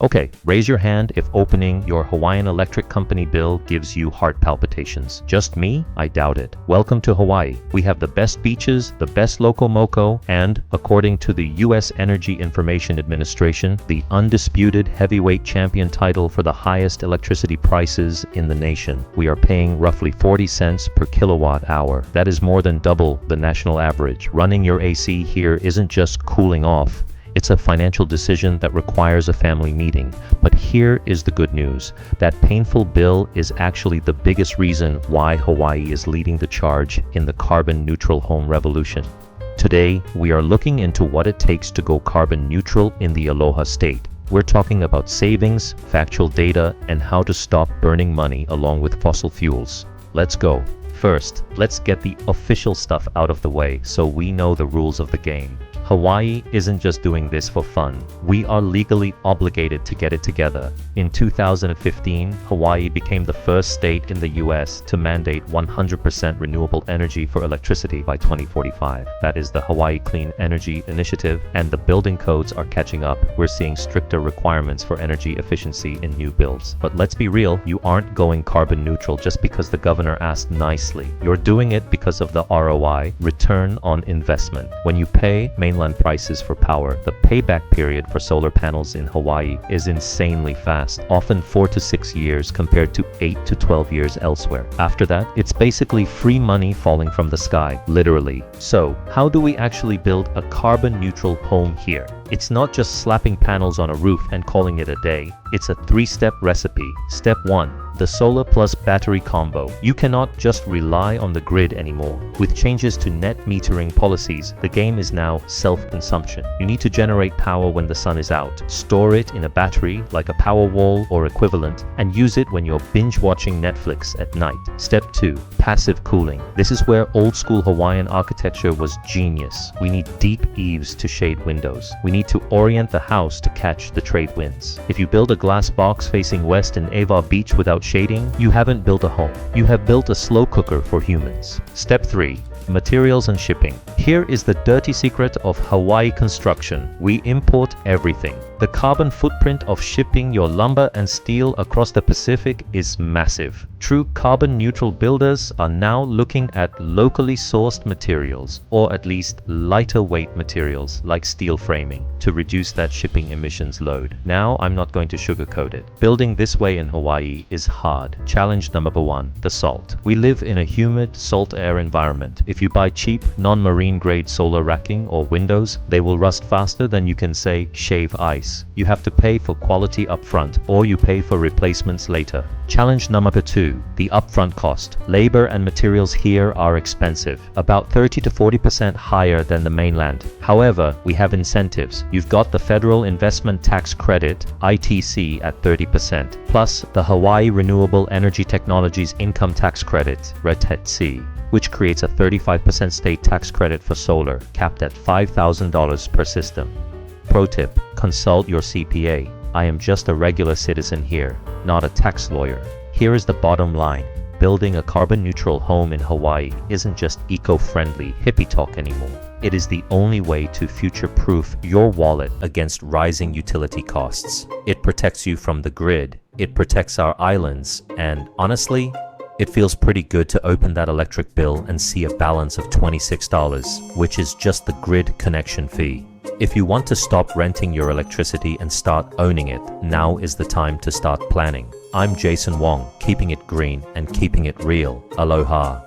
Okay, raise your hand if opening your Hawaiian Electric Company bill gives you heart palpitations. Just me? I doubt it. Welcome to Hawaii. We have the best beaches, the best local moco, and, according to the U.S. Energy Information Administration, the undisputed heavyweight champion title for the highest electricity prices in the nation. We are paying roughly 40 cents per kilowatt hour. That is more than double the national average. Running your AC here isn't just cooling off. It's a financial decision that requires a family meeting. But here is the good news. That painful bill is actually the biggest reason why Hawaii is leading the charge in the carbon neutral home revolution. Today, we are looking into what it takes to go carbon neutral in the Aloha State. We're talking about savings, factual data, and how to stop burning money along with fossil fuels. Let's go. First, let's get the official stuff out of the way so we know the rules of the game. Hawaii isn't just doing this for fun. We are legally obligated to get it together. In 2015, Hawaii became the first state in the US to mandate 100% renewable energy for electricity by 2045. That is the Hawaii Clean Energy Initiative, and the building codes are catching up. We're seeing stricter requirements for energy efficiency in new builds. But let's be real, you aren't going carbon neutral just because the governor asked nicely. You're doing it because of the ROI, return on investment. When you pay mainland prices for power, the payback period for solar panels in Hawaii is insanely fast, often 4 to 6 years compared to 8 to 12 years elsewhere. After that, it's basically free money falling from the sky, literally. So, how do we actually build a carbon neutral home here? It's not just slapping panels on a roof and calling it a day. It's a 3-step recipe. Step 1. The solar plus battery combo. You cannot just rely on the grid anymore. With changes to net metering policies, the game is now self-consumption. You need to generate power when the sun is out, store it in a battery like a Powerwall or equivalent, and use it when you're binge-watching Netflix at night. Step 2. Passive cooling. This is where old-school Hawaiian architecture was genius. We need deep eaves to shade windows. We need to orient the house to catch the trade winds. If you build a glass box facing west in Ava Beach without shading, you haven't built a home. You have built a slow cooker for humans. Step 3. Materials and shipping. Here is the dirty secret of Hawaii construction. We import everything. The carbon footprint of shipping your lumber and steel across the Pacific is massive. True carbon neutral builders are now looking at locally sourced materials, or at least lighter weight materials like steel framing, to reduce that shipping emissions load. Now, I'm not going to sugarcoat it. Building this way in Hawaii is hard. Challenge number 1, the salt. We live in a humid, salt air environment. If you buy cheap, non-marine grade solar racking or windows, they will rust faster than you can say, shave ice. You have to pay for quality upfront, or you pay for replacements later. Challenge number 2, the upfront cost. Labor and materials here are expensive, about 30 to 40% higher than the mainland. However, we have incentives. You've got the Federal Investment Tax Credit, ITC, at 30%, plus the Hawaii Renewable Energy Technologies Income Tax Credit, RETC, which creates a 35% state tax credit for solar, capped at $5,000 per system. Pro tip, consult your CPA. I am just a regular citizen here, not a tax lawyer. Here is the bottom line. Building a carbon-neutral home in Hawaii isn't just eco-friendly hippie talk anymore. It is the only way to future-proof your wallet against rising utility costs. It protects you from the grid, it protects our islands, and honestly, it feels pretty good to open that electric bill and see a balance of $26, which is just the grid connection fee. If you want to stop renting your electricity and start owning it, now is the time to start planning. I'm Jason Wong, keeping it green and keeping it real. Aloha.